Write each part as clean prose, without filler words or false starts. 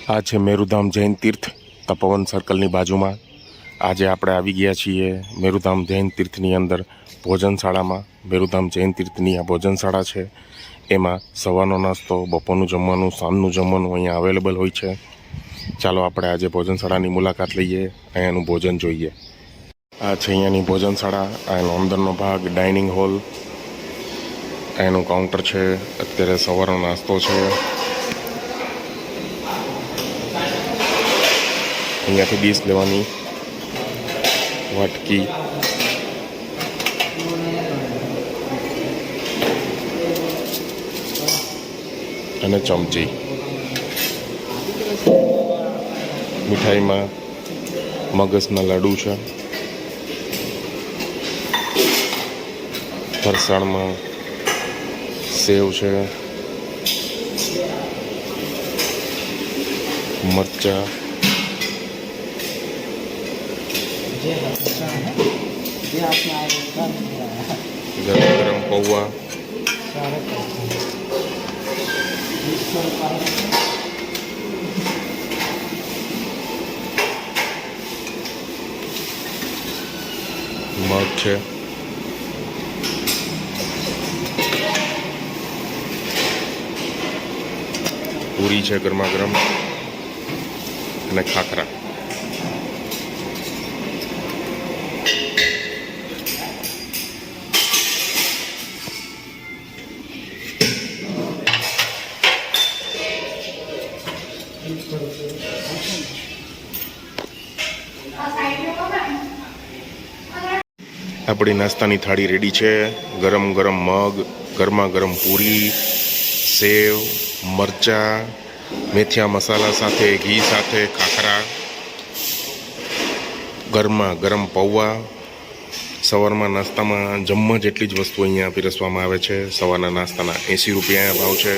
આ છે મેરુધામ જૈન તીર્થ તપોવન સર્કલની બાજુમાં. આજે આપણે આવી ગયા છીએ મેરુધામ જૈન તીર્થની અંદર ભોજનશાળામાં. મેરુધામ જૈન તીર્થની આ ભોજનશાળા છે. એમાં સવારનો નાસ્તો, બપોરનું જમવાનું, સાંજનું જમવાનું અહીંયા અવેલેબલ હોય છે. ચાલો આપણે આજે ભોજનશાળાની મુલાકાત લઈએ, અહીંયાનું ભોજન જોઈએ. આ છે અહીંયાની ભોજનશાળા. અહીંનો અંદરનો ભાગ ડાઇનિંગ હોલ, અહીંનું કાઉન્ટર છે. અત્યારે સવારનો નાસ્તો છે. અહીંયાથી ડીશ લેવાની, વાટકી, અને ચમચી. મીઠાઈમાં મગજના લાડુ છે. ફરસાણમાં સેવ છે, મરચાં, ગરમ ગરમ પૌવા, મગ છે, પૂરી છે ગરમા ગરમ, અને ખાખરા. આપણી નાસ્તાની થાળી રેડી છે. ગરમ ગરમ મગ, ગરમા ગરમ પૂરી, સેવ, મરચાં, મેથીયા મસાલા સાથે, ઘી સાથે, ખાખરા, ગરમા ગરમ પૌવા. સવારમાં નાસ્તામાં જમવા જેટલી જ વસ્તુ અહીંયા પીરસવામાં આવે છે. સવારના નાસ્તાના 80 રૂપિયા ભાવ છે.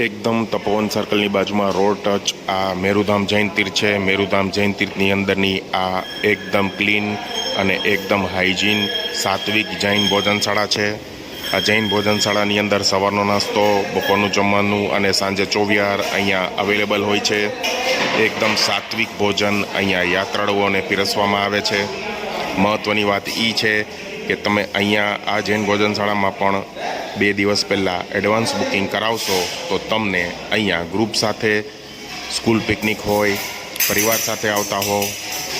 એકદમ તપોવન સર્કલની બાજુમાં રોડ ટચ આ મેરુધામ જૈન તીર્થ છે. મેરુધામ જૈન તીર્થની અંદરની આ એકદમ ક્લીન અને એકદમ હાઇજીન સાત્વિક જૈન ભોજનશાળા છે. આ જૈન ભોજનશાળાની અંદર સવારનો નાસ્તો, બપોરનું જમવાનું અને સાંજે ચોવિહાર અહીંયા અવેલેબલ હોય છે. એકદમ સાત્વિક ભોજન અહીંયા યાત્રાળુઓને પીરસવામાં આવે છે. મહત્ત્વની વાત એ છે કે તમે અહીંયા આ જૈન ભોજનશાળામાં પણ 2 દિવસ પહેલાં એડવાન્સ બુકિંગ કરાવશો તો તમને અહીંયા ગ્રુપ સાથે, સ્કૂલ પિકનિક હોય, પરિવાર સાથે આવતા હો,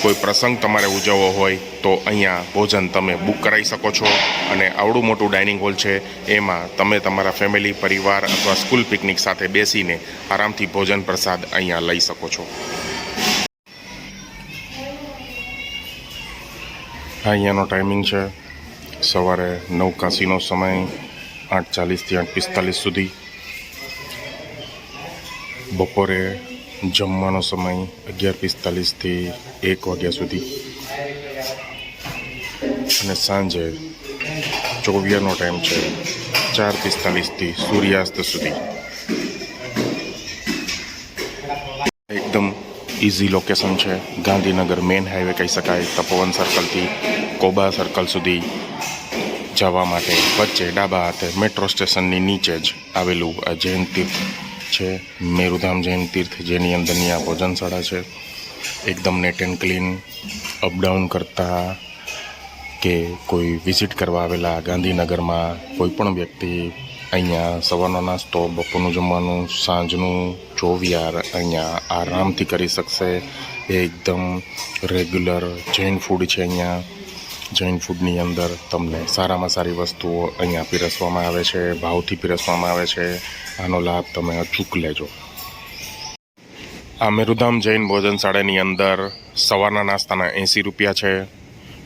કોઈ પ્રસંગ તમારે ઉજવવો હોય તો અહીંયા ભોજન તમે બુક કરાવી શકો છો. અને આવડું મોટું ડાઇનિંગ હોલ છે, એમાં તમે તમારા ફેમિલી, પરિવાર અથવા સ્કૂલ પિકનિક સાથે બેસીને આરામથી ભોજન પ્રસાદ અહીંયા લઈ શકો છો. અહીંયાનો ટાઈમિંગ છે સવારે 9:81નો સમય, 8:40 થી 8:45 સુધી. બપોરે જમવાનો સમય 11:45 થી 1 વાગ્યા સુધી. અને સાંજે ચોવિહારનો ટાઈમ છે 4:45 થી સૂર્યાસ્ત સુધી. એકદમ ઇઝી લોકેશન છે. ગાંધીનગર મેઇન હાઈવે કહી શકાય. તપોવન સર્કલથી કોબા સર્કલ સુધી જવા માટે વચ્ચે ડાબા હાથે મેટ્રો સ્ટેશનની નીચે જ આવેલું આ જૈન તીર્થ છે, મેરુધામ જૈન તીર્થ, જેની અંદરની આ ભોજનશાળા છે. એકદમ નેટ એન્ડ ક્લીન. અપડાઉન કરતા કે કોઈ વિઝિટ કરવા આવેલા ગાંધીનગરમાં કોઈ પણ વ્યક્તિ અહીંયા સવારનો નાસ્તો, બપોરનું જમવાનું, સાંજનું ચોવિહાર અહીંયા આરામથી કરી શકશે. એકદમ રેગ્યુલર જૈન ફૂડ છે અહીંયા. જૈન ફૂડની અંદર તમને સારામાં સારી વસ્તુઓ અહીંયા પીરસવામાં આવે છે, ભાવથી પીરસવામાં આવે છે. આનો લાભ તમે અચૂક લેજો. આ મેરુધામ જૈન ભોજનશાળાની અંદર સવારના નાસ્તાના 80 રૂપિયા છે,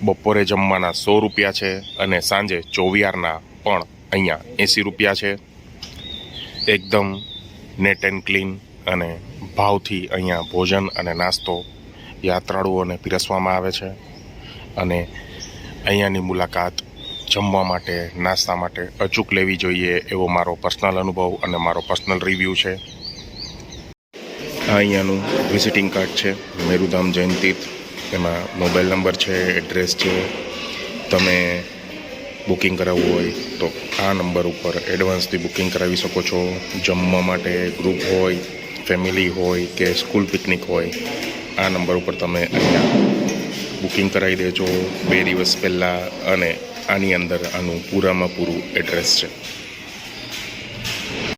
બપોરે જમવાના 100 રૂપિયા છે, અને સાંજે ચોવિહારના પણ અહીંયા 80 રૂપિયા છે. એકદમ નેટ એન્ડ ક્લીન અને ભાવથી અહીંયા ભોજન અને નાસ્તો યાત્રાળુઓને પીરસવામાં આવે છે. અને અહીંયાની મુલાકાત જમવા માટે, નાસ્તા માટે અચૂક લેવી જોઈએ એવો મારો પર્સનલ અનુભવ અને મારો પર્સનલ રિવ્યૂ છે. આ અહીંયાનું વિઝિટિંગ કાર્ડ છે મેરુધામ જૈન તીર્થ. એમાં મોબાઈલ નંબર છે, એડ્રેસ છે. તમે બુકિંગ કરાવવું હોય તો આ નંબર ઉપર એડવાન્સથી બુકિંગ કરાવી શકો છો. જમવા માટે ગ્રુપ હોય ફેમિલી હોય કે સ્કૂલ પિકનિક હોય, આ નંબર ઉપર તમે અહીંયા બુકિંગ કરાવી દેજો 2 દિવસ પહેલાં. અને આની અંદર આનું પૂરામાં પૂરું એડ્રેસ છે.